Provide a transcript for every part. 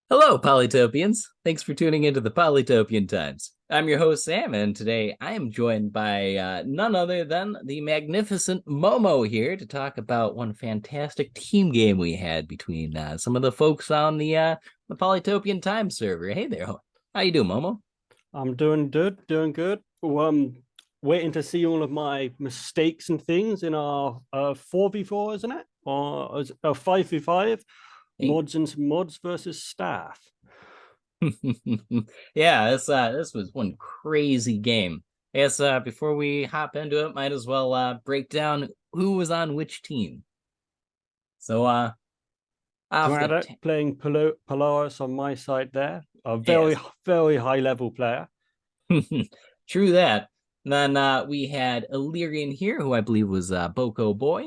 Hello, Polytopians. Thanks for tuning into the Polytopian Times. I'm your host, Sam, and today I am joined by none other than the magnificent Momo here to talk about one fantastic team game we had between some of the folks on the Polytopian Times server. Hey there, how you doing, Momo? I'm doing good, doing good. Waiting to see all of my mistakes and things in our 4v4, isn't it? Or is it a 5v5? Hey. Mods versus staff. Yeah, this was one crazy game. I guess before we hop into it, might as well break down who was on which team. So off the Braddock playing Polaris on my side there. A very, yes. very high level player. True that. And then we had Illyrian here, who I believe was Boko Boy.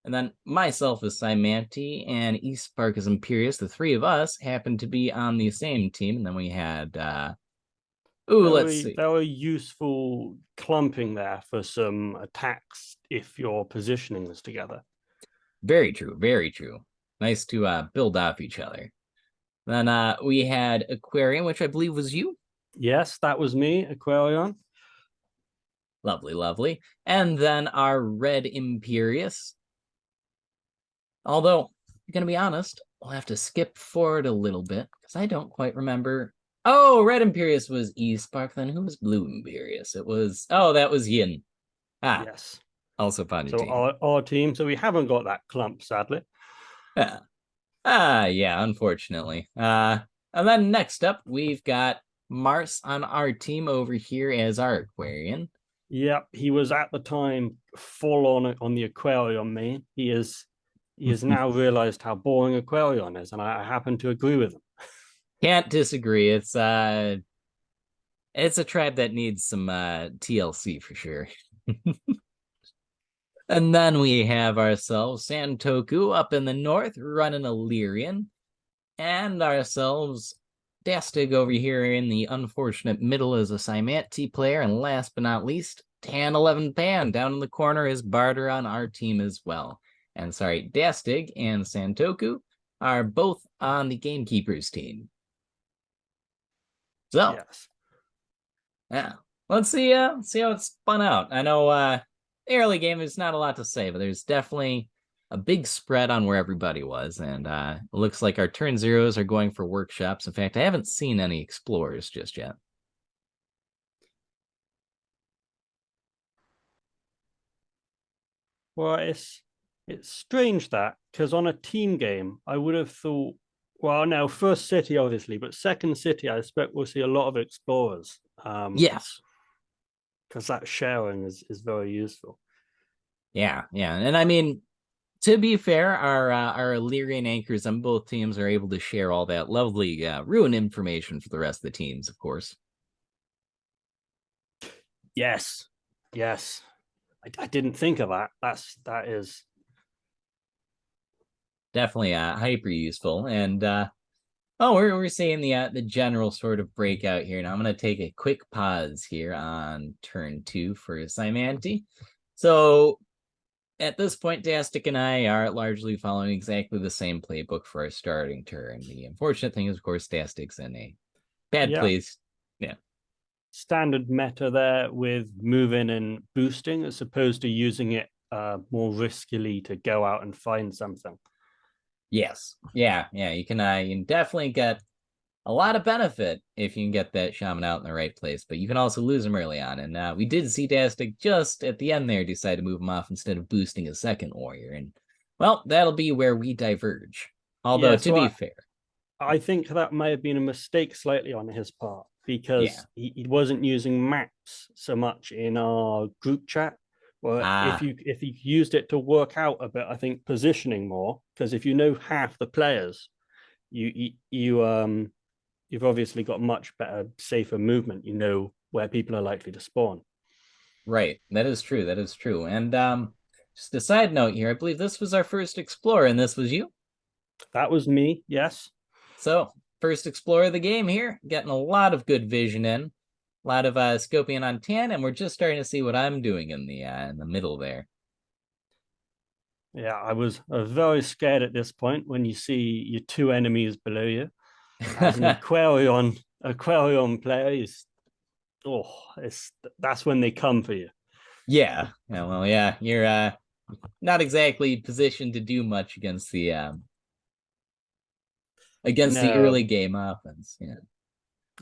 And then myself as Cymanti and East Spark as Imperius. The three of us happened to be on the same team. And then we had let's Very, see. very useful clumping there for some attacks if you're positioning this together. Very true, very true. Nice to build off each other. Then we had Aquarium, which I believe was you. Yes, that was me, Aquarion. Lovely, lovely. And then our Red Imperius. Although, gonna be honest, we'll have to skip forward a little bit because I don't quite remember. Oh, Red Imperius was E Spark. Then who was Blue Imperius? That was Yin. Ah, Yes. also found your So team. our team. So we haven't got that clump, sadly. Yeah. Yeah, unfortunately. And then next up, we've got Mars on our team over here as our Aquarian. Yeah, he was at the time full on the Aquarion main. He has now realized how boring Aquarion is, and I happen to agree with him. Can't disagree. It's a tribe that needs some TLC for sure. And then we have ourselves Santoku up in the north running Illyrian, and ourselves Dastig over here in the unfortunate middle as a Cymanti player, and last but not least, Tan 11 Pan down in the corner is Barter on our team as well. And sorry, Dastig and Santoku are both on the Gamekeepers team. So, Yes. yeah, see how it's spun out. I know the early game is not a lot to say, but there's definitely a big spread on where everybody was, and it looks like our turn zeros are going for workshops. In fact, I haven't seen any explorers just yet. Well, it's strange that because on a team game, I would have thought, well, now first city obviously, but second city, I expect we'll see a lot of explorers. Yes. Because that sharing is very useful. Yeah. And I mean, to be fair, our Illyrian anchors on both teams are able to share all that lovely ruin information for the rest of the teams, of course. Yes, yes. I didn't think of that. That is Definitely hyper useful. And we're seeing the general sort of breakout here. Now I'm gonna take a quick pause here on turn two for Cymanti. So at this point, Dastic and I are largely following exactly the same playbook for our starting turn. The unfortunate thing is, of course, Dastic's in a bad yeah. place. Yeah. Standard meta there with moving and boosting as opposed to using it more riskily to go out and find something. Yes. Yeah. You can definitely get a lot of benefit if you can get that shaman out in the right place, but you can also lose him early on. And we did see Dastic just at the end there decide to move him off instead of boosting a second warrior. And well, that'll be where we diverge. Although Yeah, to so be fair, I think that may have been a mistake slightly on his part yeah. because he wasn't using maps so much in our group chat. Well, Ah, if you used it to work out a bit, I think positioning more because if you know half the players, you you've obviously got much better, safer movement. You know where people are likely to spawn. right. That is true. That is true. And just a side note here, I believe this was our first explorer, and this was you. That was me. Yes. So, first explorer of the game here, getting a lot of good vision in, a lot of scoping on tan, and we're just starting to see what I'm doing in the middle there. Yeah, I was very scared at this point when you see your two enemies below you. as an Aquarion player is it's that's when they come for you. Yeah. Yeah. Well, yeah. You're not exactly positioned to do much against the early No, game offense. Yeah.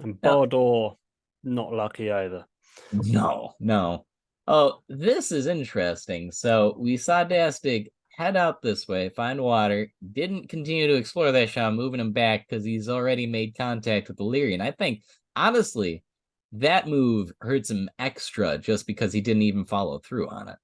and No. Bardor not lucky either. No. No. Oh, this is interesting. So we saw Dastig head out this way, find water, didn't continue to explore that shot, moving him back because he's already made contact with Illyrian. I think, honestly, that move hurts him extra just because he didn't even follow through on it.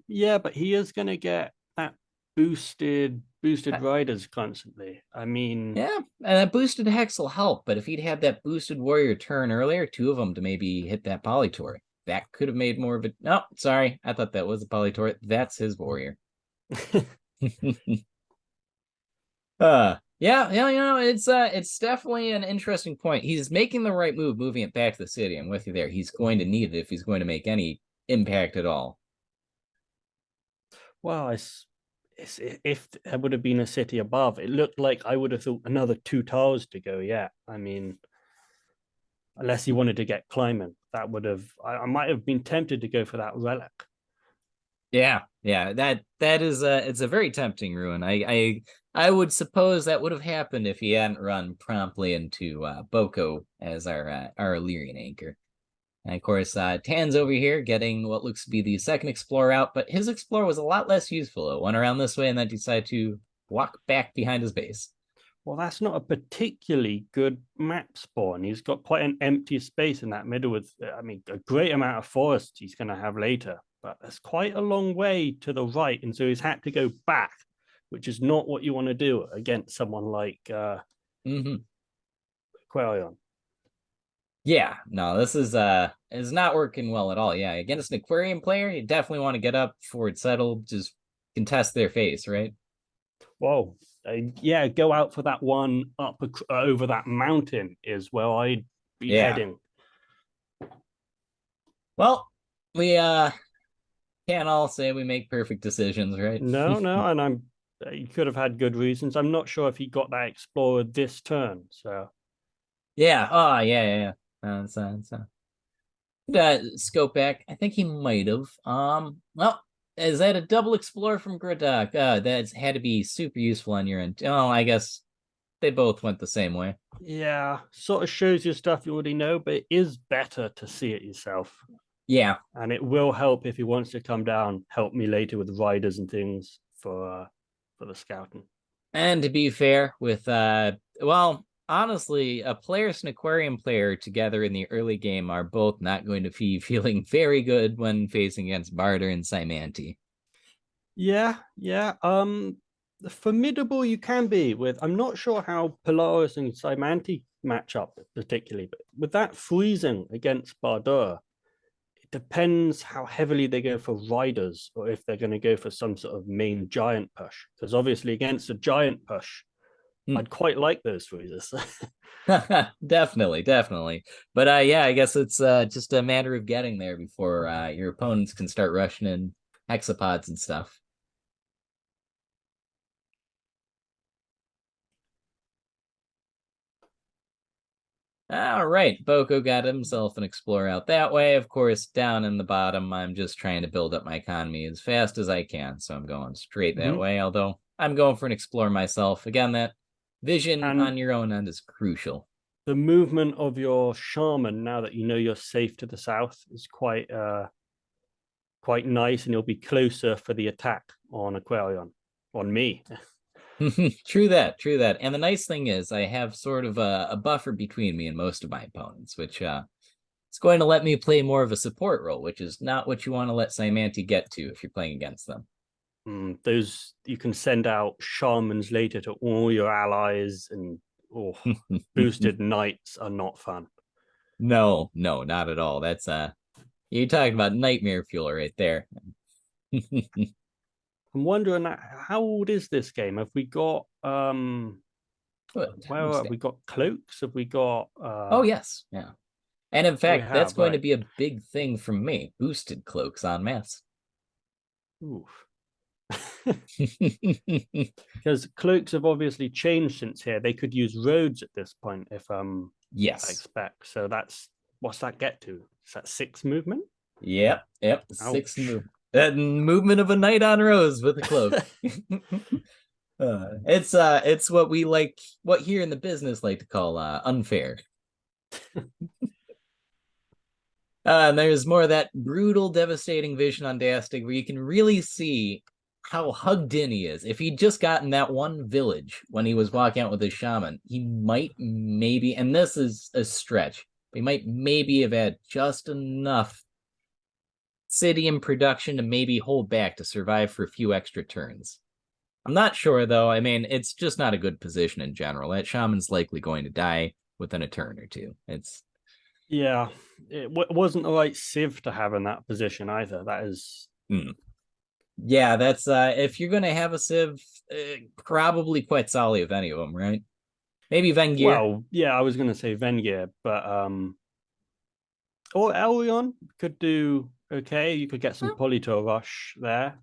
Yeah, but he is going to get that boosted Uh, riders constantly. I mean, Yeah, and that boosted Hex will help, but if he'd had that boosted Warrior turn earlier, two of them to maybe hit that Polytor, that could have made more of it. No, sorry, I thought that was a Polytor. That's his Warrior. Yeah, yeah, it's definitely an interesting point. He's making the right move, moving it back to the city. I'm with you there. He's going to need it if he's going to make any impact at all. well, if there would have been a city above, it looked like I would have thought another 2 towers to go. Yeah, I mean, unless he wanted to get climbing, that would have I might have been tempted to go for that relic. Yeah, yeah, that is it's a very tempting ruin. I would suppose that would have happened if he hadn't run promptly into Boko as our Illyrian anchor. And of course, Tan's over here getting what looks to be the second Explorer out, but his Explorer was a lot less useful. It went around this way and then decided to walk back behind his base. Well, that's not a particularly good map spawn. He's got quite an empty space in that middle with, I mean, a great amount of forest he's going to have later, but that's quite a long way to the right. And so he's had to go back, which is not what you want to do against someone like Mm-hmm. Quarion. Yeah, no, this is not working well at all. Yeah, against an Aquarium player, you definitely want to get up before it's settled, just contest their face, right? Whoa. Yeah, go out for that one up over that mountain is where I'd be Yeah. heading. Well, we can't all say we make perfect decisions, right? No, and he could have had good reasons. I'm not sure if he got that explorer this turn. So Yeah. Oh, yeah, yeah, yeah. Scope back. I think he might have. Well, is that a double explorer from Griddock? That's had to be super useful on your end. Oh, I guess they both went the same way. yeah, sort of shows you stuff you already know, but it is better to see it yourself. Yeah. And it will help if he wants to come down, help me later with riders and things for the scouting. And to be fair, with well, honestly, a Polaris and Aquarium player together in the early game are both not going to be feeling very good when facing against Barter and Symanti. Yeah, yeah. Formidable you can be with. I'm not sure how Polaris and Symanti match up particularly, but with that freezing against Bardur, it depends how heavily they go for riders or if they're going to go for some sort of main giant push. Because obviously, against a giant push, Hmm. I'd quite like those freezers. Definitely, definitely. But yeah, I guess it's just a matter of getting there before your opponents can start rushing in hexapods and stuff. All right, Boko got himself an explorer out that way. Of course, down in the bottom, I'm just trying to build up my economy as fast as I can, so I'm going straight that Mhm. way. Although I'm going for an explorer myself. Again, that vision And on your own end is crucial. the movement of your shaman now that you know you're safe to the south is quite nice, and you'll be closer for the attack on Aquarion, on me. True that, true that. And the nice thing is, I have sort of a buffer between me and most of my opponents, which it's going to let me play more of a support role, which is not what you want to let Symanti get to if you're playing against them. Those you can send out shamans later to all your allies, and boosted knights are not fun. No, no, not at all. That's you're talking about nightmare fuel right there. I'm wondering how old is this game? Have we got Good. where have we got cloaks? Have we got Oh yes, yeah. And in we fact, that's have going to right. be a big thing from me. Boosted cloaks on mass. Oof. Because cloaks have obviously changed since here. They could use roads at this point, if I Yes. expect. So what's that get to? Is that 6 movement? Yep. Six Ouch. move. That movement of a knight on rose with a cloak. It's what we like, what here in the business like to call unfair. And there's more of that brutal, devastating vision on Dastig where you can really see how hugged in he is. If he'd just gotten that one village when he was walking out with his shaman, he might maybe, and this is a stretch, but he might maybe have had just enough city in production to maybe hold back to survive for a few extra turns. I'm not sure though. I mean, it's just not a good position in general. That shaman's likely going to die within a turn or two. It's Yeah, it wasn't the right Civ to have in that position either. That is, yeah, that's if you're gonna have a Civ, probably quite solid of any of them, right? Maybe Vengir. well, yeah, I was going to say Vengir, but or Elyon could do okay. You could get some Well, Polyto rush there.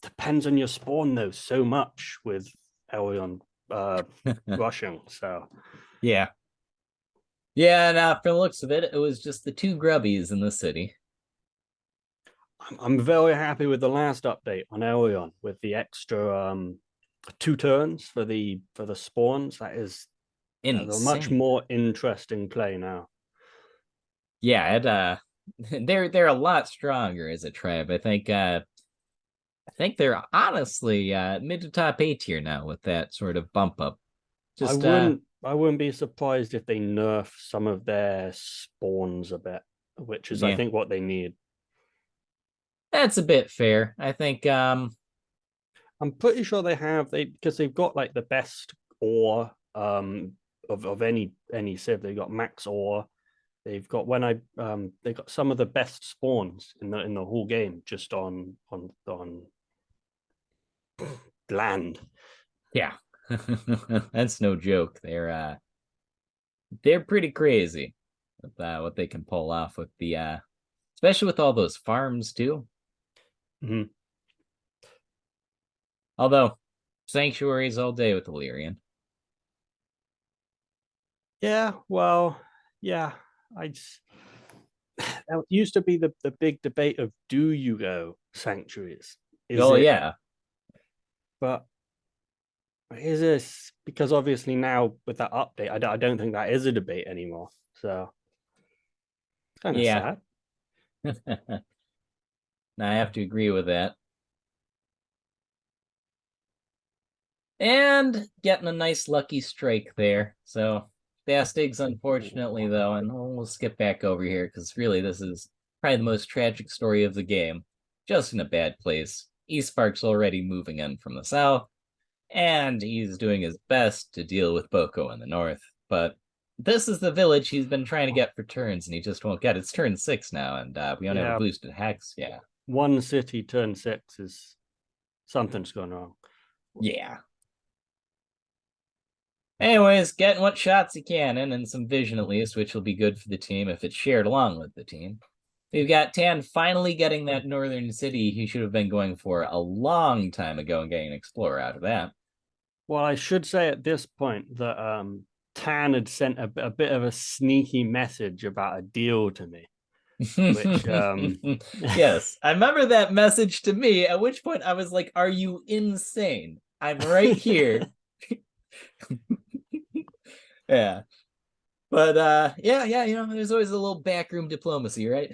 Depends on your spawn though, so much with Elyon rushing. So yeah, yeah, and for the looks of it, it was just the two grubbies in the city. I'm very happy with the last update on Elyon with the extra 2 turns for the spawns. That is a much Insane. more interesting play now. Yeah, it they're a lot stronger as a tribe. I think they're honestly mid to top A tier now with that sort of bump up. I Just wouldn't I wouldn't be surprised if they nerf some of their spawns a bit, which is I yeah, think what they need. that's a bit fair. I think I'm pretty sure they because they've got like the best ore of any civ. They've got max ore. They've got they got some of the best spawns in the whole game just on land. yeah. That's no joke. They're pretty crazy with what they can pull off with the especially with all those farms too. Mhm. Although sanctuaries all day with Illyrian. Yeah, well, yeah. I just, that used to be the big debate of do you go sanctuaries? Is Oh it yeah. but is this because obviously now with that update, I don't think that is a debate anymore. So kind of Yeah. sad. Now I have to agree with that. And getting a nice lucky strike there. So Dastig's unfortunately though, and we'll skip back over here because really this is probably the most tragic story of the game. Just in a bad place. Eastpark's already moving in from the south, and he's doing his best to deal with Boko in the north. But this is the village he's been trying to get for turns, and he just won't get. It's turn 6 now, and we don't have a Yeah, boosted hex. Yeah. one city turn 6 is something's going wrong. Yeah. Anyways, getting what shots he can in and some vision at least, which will be good for the team if it's shared along with the team. We've got Tan finally getting that northern city he should have been going for a long time ago and getting an explorer out of that. Well, I should say at this point that Tan had sent a bit of a sneaky message about a deal to me, which Yes, I remember that message to me, at which point I was like, are you insane? I'm right here. Yeah. But yeah, there's always a little backroom diplomacy, right?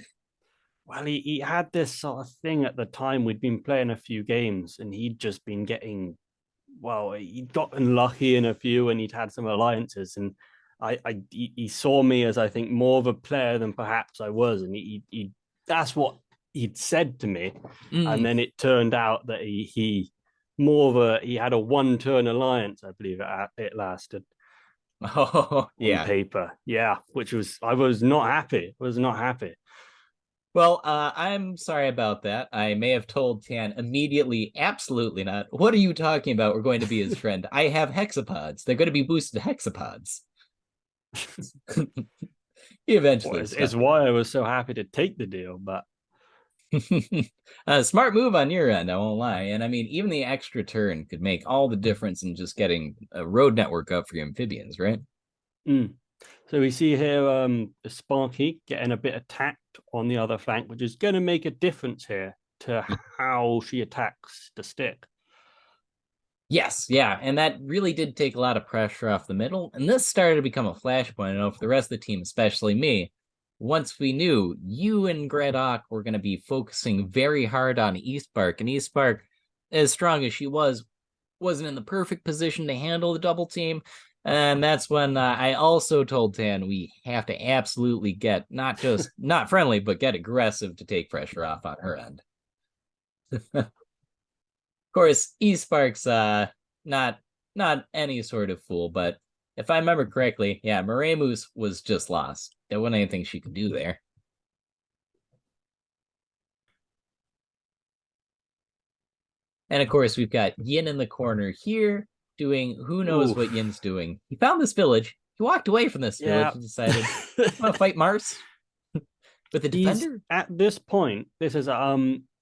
well, he had this sort of thing at the time. We'd been playing a few games, and he'd just been getting well, he'd gotten lucky in a few, and he'd had some alliances, and he saw me as I think more of a player than perhaps I was, and he that's what he'd said to me, and Mm. then it turned out that he more of a he had a 1 turn alliance, I believe it lasted Oh, on yeah. paper, yeah, which was I was not happy, was not happy. Well, I'm sorry about that. I may have told Tan immediately, absolutely not. What are you talking about? We're going to be his friend. I have hexapods. They're going to be boosted hexapods. He eventually Is stuck with why it. I was so happy to take the deal, but Smart move on your end, I won't lie. And I mean, even the extra turn could make all the difference in just getting a road network up for your amphibians, right? Mm. So we see here Sparky getting a bit attacked on the other flank, which is going to make a difference here to how she attacks the stick. Yes, yeah, and that really did take a lot of pressure off the middle. And this started to become a flashpoint. I know for the rest of the team, especially me, once we knew you and Gredok were going to be focusing very hard on Eastbark, and Eastbark, as strong as she was, wasn't in the perfect position to handle the double team. And that's when I also told Tan we have to absolutely get not just not friendly, but get aggressive to take pressure off on her end. Of course, Eastbark's not not any sort of fool, but if I remember correctly, yeah, Moremus was just lost. There wasn't anything she could do there. And of course, we've got Yin in the corner here doing who knows what Oof. Yin's doing. He found this village. He walked away from this village Yeah. and decided, I'm gonna fight Mars with a He's defender. at this point, this is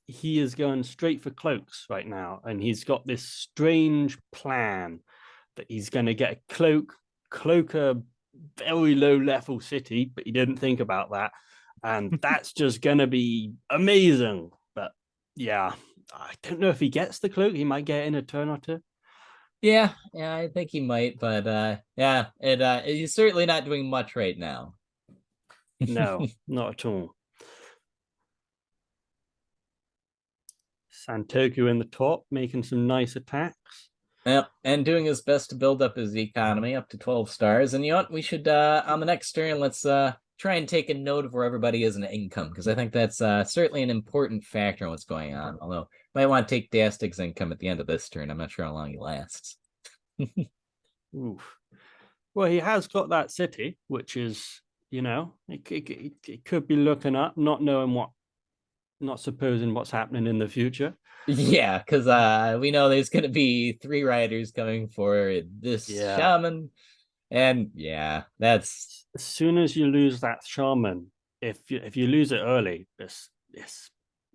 he is going straight for cloaks right now, and he's got this strange plan that he's going to get a cloak a very low level city, but he didn't think about that. And that's just going to be amazing. But yeah, I don't know if he gets the cloak. He might get it in a turn or two. Yeah, I think he might, but yeah, he's certainly not doing much right now. No, not at all. Santoku in the top, making some nice attacks. Yep, and doing his best to build up his economy up to 12 stars. And you know what? We should on the next turn, let's try and take a note of where everybody is in income, because I think that's certainly an important factor in what's going on. Although might want to take Dastig's income at the end of this turn. I'm not sure how long he lasts. Oof. Well, he has got that city, which is, it could be looking up, not knowing what, not supposing what's happening in the future. Yeah, because we know there's gonna be 3 riders coming for this Yeah. shaman. And yeah, that's As soon as you lose that shaman, if you lose it early, this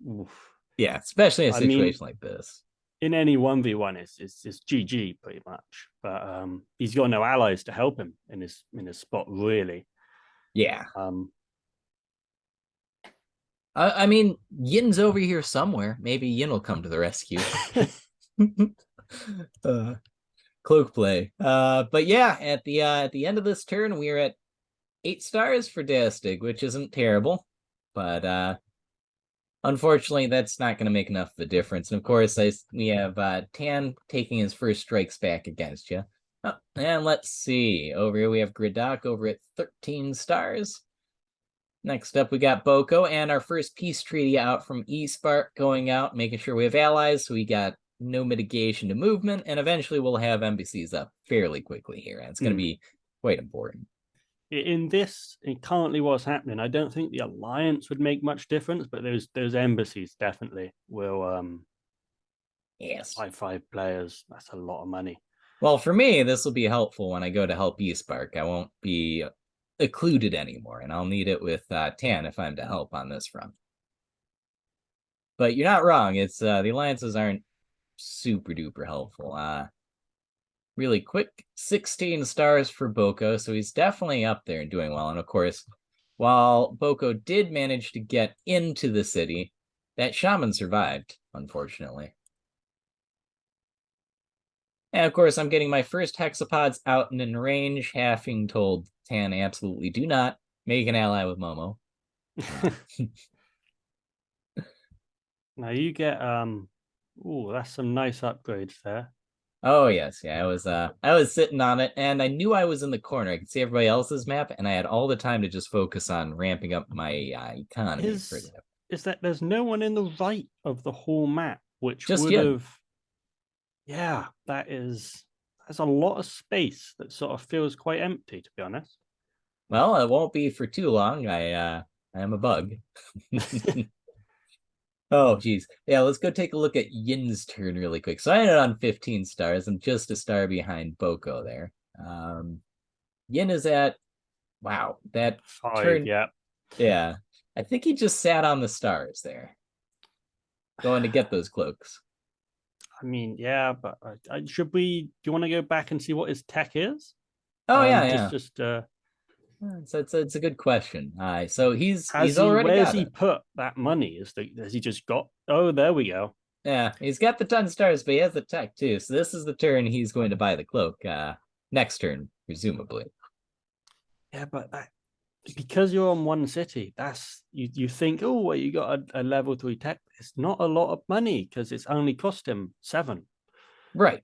oof. yeah, especially in a I mean, situation like this. in any 1v1 it's GG pretty much. But he's got no allies to help him in his spot, really. Yeah. Um I mean, Yin's over here somewhere. Maybe Yin will come to the rescue. uh, Cloak play. But yeah, at the end of this turn, we are at 8 stars for Dastig, which isn't terrible. But unfortunately, that's not going to make enough of a difference. And of course, we have Tan taking his first strikes back against you. Oh, and let's see. Over here, we have Gridok over at 13 stars. Next up, we got Boko and our first peace treaty out from Espark going out, making sure we have allies. So we got no mitigation to movement, and eventually we'll have embassies up fairly quickly here. And it's going to be quite important. in this, in currently what's happening, I don't think the alliance would make much difference, but those embassies definitely will. Yes. 5 players. That's a lot of money. Well, for me, this will be helpful when I go to help Espark. I won't be occluded anymore, and I'll need it with Tan if I'm to help on this front. But you're not wrong. It's the alliances aren't super duper helpful. Really quick, 16 stars for Boko, so he's definitely up there and doing well. And of course, while Boko did manage to get into the city, that shaman survived, unfortunately. And of course, I'm getting my first hexapods out and in range, having told Tan absolutely do not make an ally with Momo. Now you get that's some nice upgrades there. Oh yes, yeah. I was sitting on it and I knew I was in the corner. I could see everybody else's map, and I had all the time to just focus on ramping up my economy for Is that. is that there's no one in the right of the whole map, which Just would Yin. have that's a lot of space that sort of feels quite empty, to be honest. Well, it won't be for too long. I am a bug. Oh, geez. Yeah, let's go take a look at Yin's turn really quick. So I ended on 15 stars. I'm just a star behind Boko there. Yin is at, wow, that 5, turn. yeah. Yeah, I think he just sat on the stars there. going to get those cloaks. I mean, yeah, but should we? Do you want to go back and see what his tech is? Oh yeah, Just yeah. just So it's a good question. So has he's he? already Where's got he it. put that money? Has he just got? Oh, there we go. Yeah, he's got the 10 stars, but he has the tech too. So this is the turn he's going to buy the cloak. Next turn, presumably. Yeah, but because you're on one city, that's you think, oh, well, you got a level 3 tech. It's not a lot of money because it's only cost him 7. Right.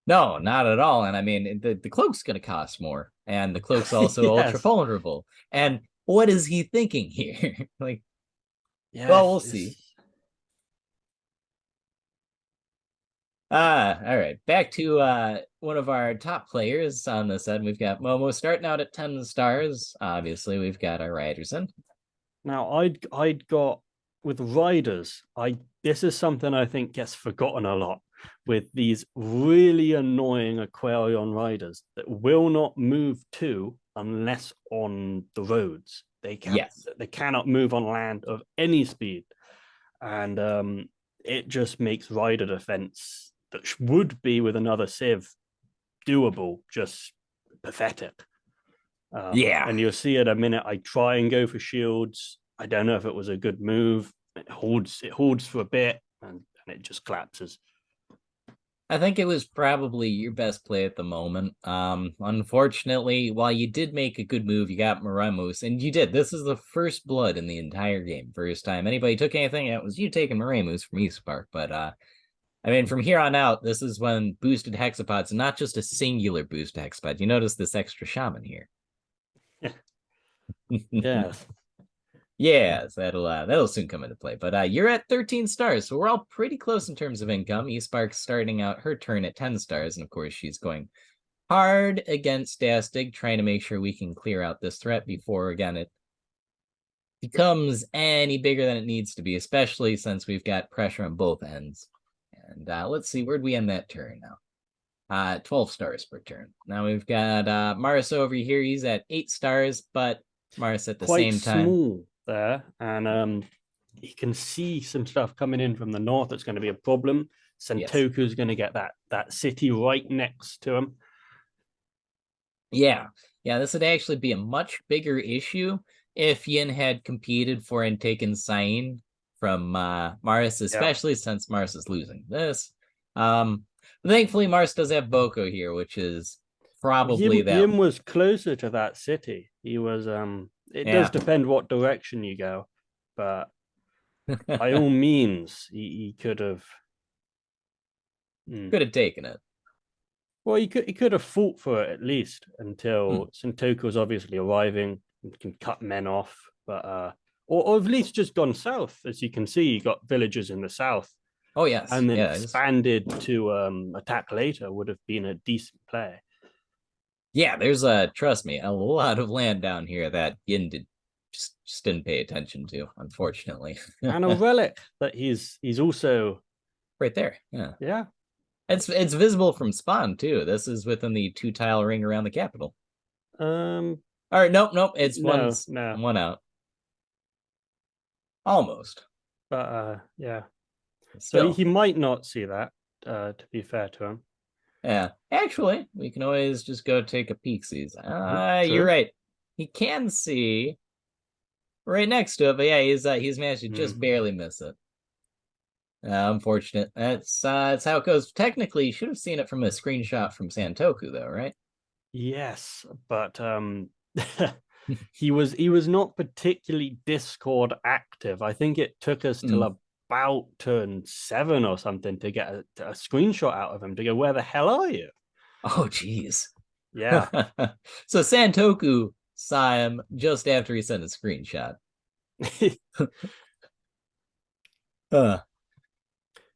No, not at all. And I mean, the cloak's going to cost more, and the cloak's also ultra Yes. vulnerable. And what is he thinking here? Like, well, Yes. we'll see. All right. Back to one of our top players on this end. We've got Momo starting out at 10 stars. Obviously, we've got our Riderson. Now I'd got with riders. I This is something I think gets forgotten a lot with these really annoying Aquarion riders that will not move to unless on the roads. Yes. They cannot move on land of any speed, and it just makes rider defense that would be with another Civ doable just pathetic. Yeah. And you'll see at a minute I try and go for shields. I don't know if it was a good move. It holds for a bit and it just collapses. I think it was probably your best play at the moment. Unfortunately, while you did make a good move, you got Moremus, and you did. This is the first blood in the entire game. First time anybody took anything, it was you taking Moremus from Eastpark. But I mean, from here on out, this is when boosted hexapods, not just a singular boost hexapod. You notice this extra shaman here. Yes. Yes, that'll soon come into play. But you're at 13 stars, so we're all pretty close in terms of income. Eastpark's starting out her turn at 10 stars, and of course she's going hard against Dastig, trying to make sure we can clear out this threat before again it becomes any bigger than it needs to be, especially since we've got pressure on both ends. And let's see, where'd we end that turn now? 12 stars per turn. Now we've got Mars over here. He's at 8 stars, but Mars at the Quite same time. small there. And you can see some stuff coming in from the north that's going to be a problem. Sentoku's Yes. going to get that city right next to him. Yeah. Yeah, this would actually be a much bigger issue if Yin had competed for and taken Sain from Mars, especially since Mars is losing this. Thankfully, Mars does have Boko here, which is probably that. Yim was closer to that city. He was it does depend what direction you go, but by all means he could have could have taken it. Well, he could have fought for it at least until Sentoku was obviously arriving and can cut men off, but or at least just gone south. As you can see, you got villages in the south. Oh yes, and then expanded to attack later would have been a decent play. Yeah, there's trust me, a lot of land down here that Yin just didn't pay attention to, unfortunately. And a relic that he's also right there. Yeah. Yeah. It's visible from spawn too. This is within the 2-tile ring around the capital. All right, nope. It's one out. Almost. But yeah. Still. So he might not see that, to be fair to him. Yeah. Actually, we can always just go take a peek. You're right. He can see right next to it, but yeah, he's managed to just barely miss it. Unfortunate. That's how it goes. Technically, you should have seen it from a screenshot from Santoku, though, right? Yes, but he was not particularly Discord active. I think it took us till about turn 7 or something to get a screenshot out of him to go, where the hell are you? Oh, geez. Yeah. So Santoku saw him just after he sent a screenshot.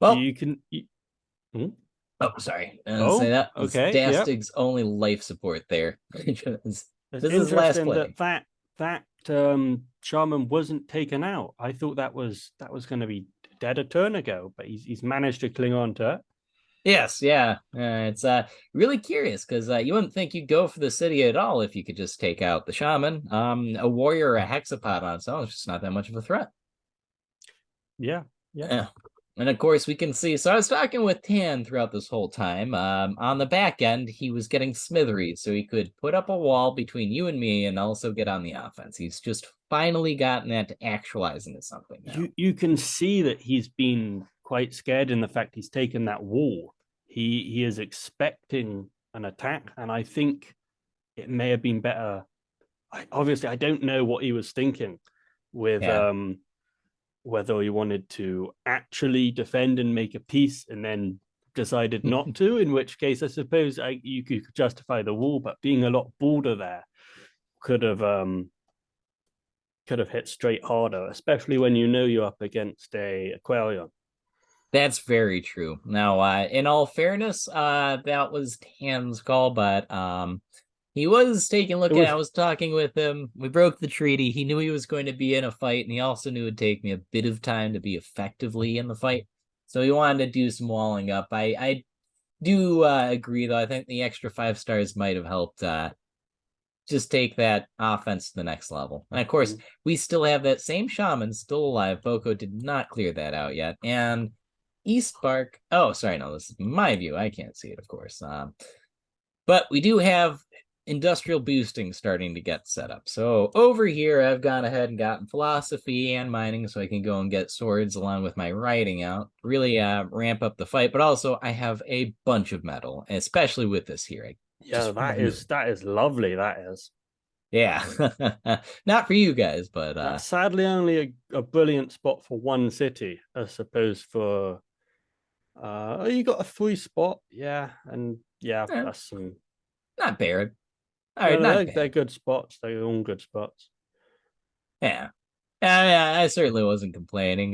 Well, you can. Oh, sorry. Say that. Okay. Dastig's only life support there. This is last play. That shaman wasn't taken out. I thought that was going to be dead a turn ago, but he's managed to cling on to it. Yes, yeah. It's really curious because you wouldn't think you'd go for the city at all if you could just take out the shaman. A warrior or a hexapod on its own is just not that much of a threat. Yeah. And of course, we can see. So I was talking with Tan throughout this whole time. On the back end, he was getting smitheries, so he could put up a wall between you and me and also get on the offense. He's just finally gotten that to actualize into something now. You can see that he's been quite scared in the fact he's taken that wall. He is expecting an attack, and I think it may have been better. Obviously, I don't know what he was thinking with Yeah. whether he wanted to actually defend and make a peace and then decided not to, in which case I suppose you could justify the wall, but being a lot bolder there could have hit straight harder, especially when you know you're up against a Aquarian. That's very true. Now, in all fairness, that was Tan's call, but he was taking a look It at it. was I was talking with him. We broke the treaty. He knew he was going to be in a fight, and he also knew it would take me a bit of time to be effectively in the fight. So he wanted to do some walling up. I do agree, though. I think the extra 5 stars might have helped just take that offense to the next level. And of course, we still have that same shaman still alive. Boko did not clear that out yet. And East Bark. Oh, sorry, no, this is my view. I can't see it, of course. But we do have industrial boosting starting to get set up. So over here, I've gone ahead and gotten philosophy and mining so I can go and get swords along with my writing out, really ramp up the fight. But also, I have a bunch of metal, especially with this here. Yeah, that is lovely. That is. Yeah, not for you guys, but That's sadly only a brilliant spot for one city, I suppose. For you got a 3 spot, yeah, and yeah, that's some. Not bad. All right, No, not they're bad. good spots. They're all good spots. Yeah, yeah, I certainly wasn't complaining.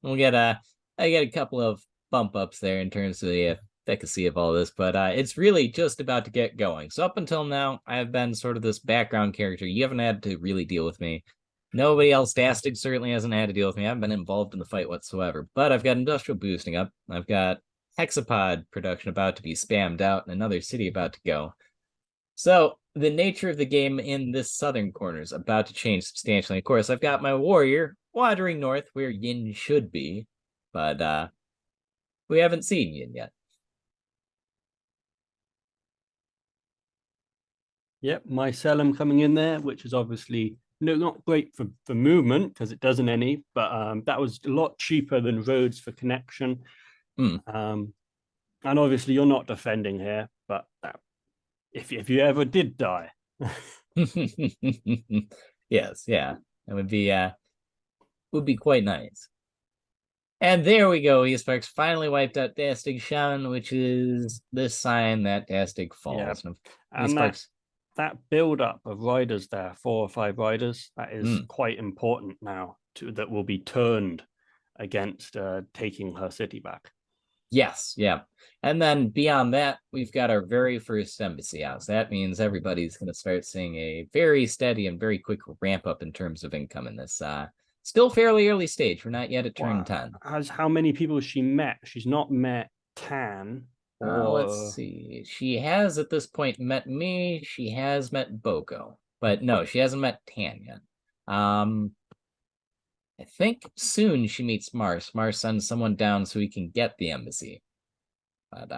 We'll get I get a couple of bump ups there in terms of the efficacy of all this, but it's really just about to get going. So up until now, I've been sort of this background character. You haven't had to really deal with me. Nobody else, Dastig certainly hasn't had to deal with me. I haven't been involved in the fight whatsoever. But I've got industrial boosting up. I've got hexapod production about to be spammed out and another city about to go. So the nature of the game in this southern corner is about to change substantially. Of course, I've got my warrior wandering north where Yin should be, but we haven't seen Yin yet. Yep, mycelium coming in there, which is obviously not great for movement because it doesn't any, but that was a lot cheaper than roads for connection. And obviously you're not defending here, but if you ever did die. Yes, yeah. That would be quite nice. And there we go. Eastparks finally wiped out Dastig Shaman, which is the sign that Dastig falls. Yeah. And that build up of riders there, 4 or 5 riders, that is quite important now that will be turned against taking her city back. Yes, yeah. And then beyond that, we've got our very first embassy house. That means everybody's going to start seeing a very steady and very quick ramp up in terms of income in this still fairly early stage. We're not yet at turn 10. How many people has she met? She's not met Tan. Let's see. She has at this point met me. She has met Boko. But no, she hasn't met Tan yet. I think soon she meets Mars. Mars sends someone down so he can get the embassy. But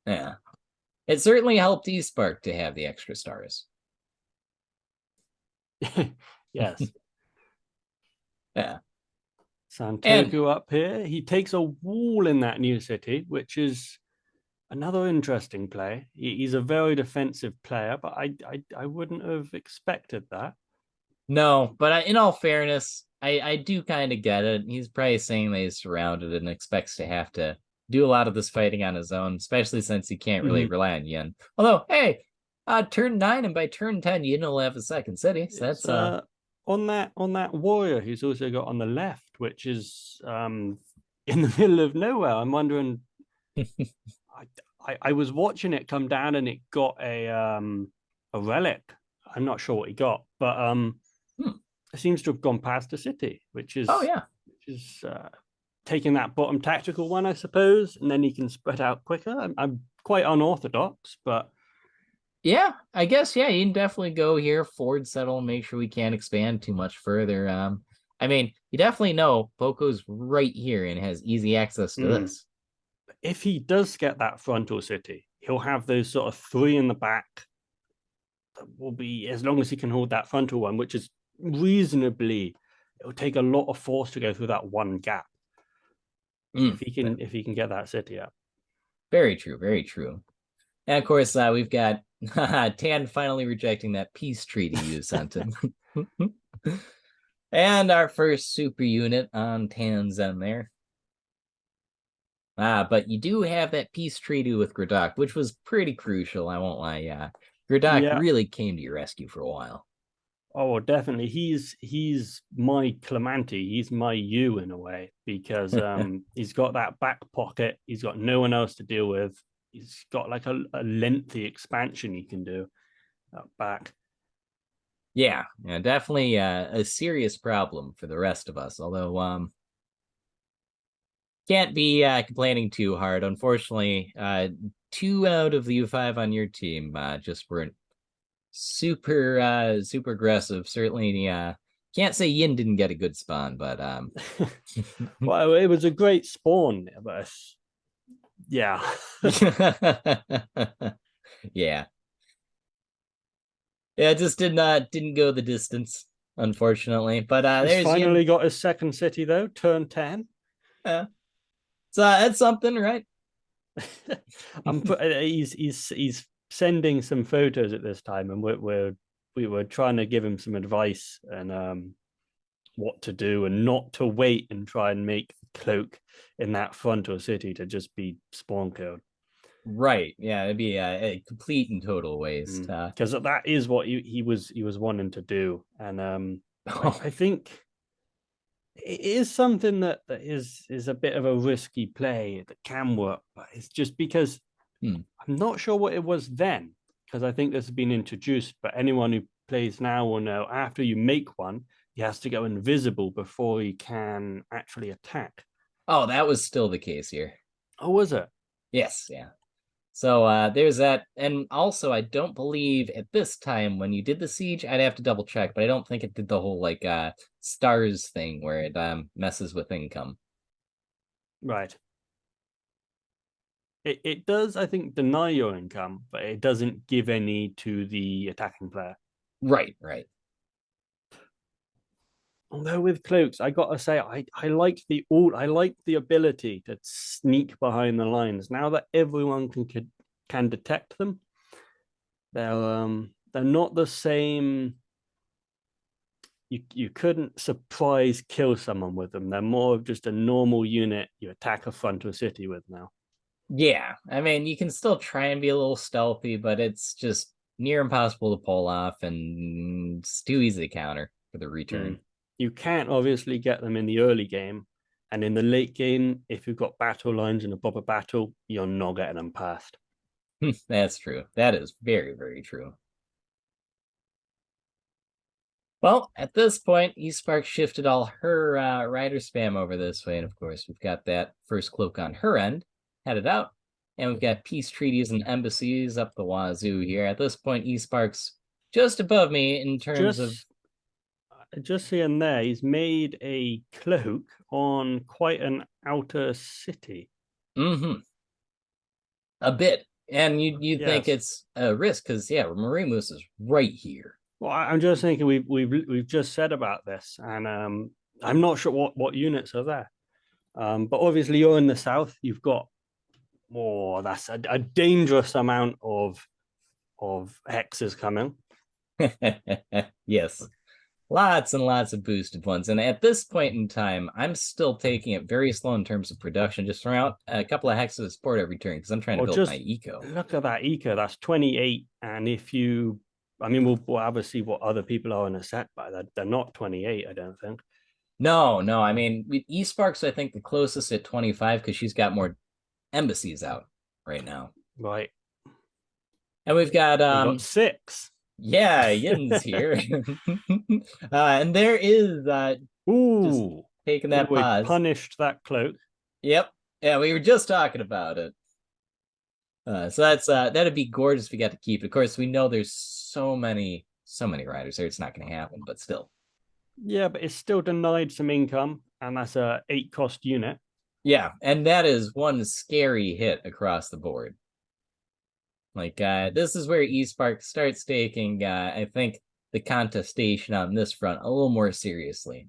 yeah. It certainly helped Eastpark to have the extra stars. Yes. Yeah. Santoku up here. He takes a wall in that new city, which is another interesting play. He's a very defensive player, but I wouldn't have expected that. No, but in all fairness, I do kind of get it. He's probably saying that he's surrounded and expects to have to do a lot of this fighting on his own, especially since he can't really rely on Yin. Although, hey, turn 9 and by turn 10, Yin will have a second city. So that's on that warrior who's also got on the left, which is in the middle of nowhere. I'm wondering. I was watching it come down and it got a relic. I'm not sure what he got, but it seems to have gone past the city, which is taking that bottom tactical one, I suppose, and then he can spread out quicker. I'm quite unorthodox, but yeah, I guess you can definitely go here, forward settle, make sure we can't expand too much further. I mean, you definitely know Poco's right here and has easy access to Mm. this. If he does get that frontal city, he'll have those sort of three in the back. That will be as long as he can hold that frontal one, which is reasonably. It'll take a lot of force to go through that one gap Mm, if he can get that city up. very true, very true. And of course, we've got Tan finally rejecting that peace treaty you sent him. And our first super unit on Tan's end there. But you do have that peace treaty with Gradok, which was pretty crucial, I won't lie. Yeah. Gradok Yeah. really came to your rescue for a while. Oh, definitely. He's my Clemente. He's my you in a way because he's got that back pocket. He's got no one else to deal with. He's got like a lengthy expansion he can do back. Yeah, definitely a serious problem for the rest of us. Although can't be complaining too hard. Unfortunately, two out of the U5 on your team just weren't super aggressive. Certainly can't say Yin didn't get a good spawn, but Well, it was a great spawn, but yeah. yeah. Yeah, it just didn't go the distance, unfortunately. But He's there's Yin. finally got his second city though, turn 10. Uh, so that's something, right? He's sending some photos at this time, and we were trying to give him some advice and what to do and not to wait and try and make the cloak in that frontal city to just be spawn killed. Right. Yeah, it'd be a complete and total waste. Because that is what he was wanting to do, and Oh, I think it is something that is a bit of a risky play that can work, but it's just because hmm. I'm not sure what it was then, because I think this has been introduced, but anyone who plays now will know after you make one, he has to go invisible before he can actually attack. Oh, that was still the case here. Oh, was it? Yes, yeah. So there's that. And also, I don't believe at this time when you did the siege, I'd have to double check, but I don't think it did the whole like stars thing where it messes with income. Right. It does, I think, deny your income, but it doesn't give any to the attacking player. Right, right. Although with cloaks, I gotta say, I like the ability to sneak behind the lines. Now that everyone can detect them, they're not the same. You couldn't surprise kill someone with them. They're more of just a normal unit you attack a frontal city with now. Yeah, I mean, you can still try and be a little stealthy, but it's just near impossible to pull off, and it's too easy to counter for the return. You can't obviously get them in the early game, and in the late game, if you've got battle lines in a proper battle, you're not getting them past. That's true. That is very true. Well, at this point, eSpark shifted all her rider spam over this way, and of course, we've got that first cloak on her end headed out, and we've got peace treaties and embassies up the wazoo here. At this point, eSpark's just above me in terms of. Just seeing there, he's made a cloak on quite an outer city. Mm-hmm, a bit, and you'd think Yes. it's a risk because yeah, Marimus is right here. Well, I'm just thinking we've just said about this, and I'm not sure what units are there. But obviously you're in the south. You've got that's a dangerous amount of hexes coming. Yes, lots and lots of boosted ones. And at this point in time, I'm still taking it very slow in terms of production. Just throw out a couple of hexes of support every turn because I'm trying to Or build my just eco. look at that eco. That's 28, and if you, I mean, we'll have to see what other people are in a set, but they're not 28. I don't think. No. I mean, with eSparks, I think the closest at 25 because she's got more embassies out right now. Right. And we've got We got 6. yeah, Yin's here. And there is just Ooh, taking that we pause. punished that cloak. Yep. Yeah, we were just talking about it. So that's that'd be gorgeous if we got to keep it. Of course, we know there's so many riders there. It's not going to happen, but still. Yeah, but it's still denied some income, and that's a 8 cost unit. Yeah, and that is one scary hit across the board. Like, this is where eSpark starts taking, I think, the contestation on this front a little more seriously.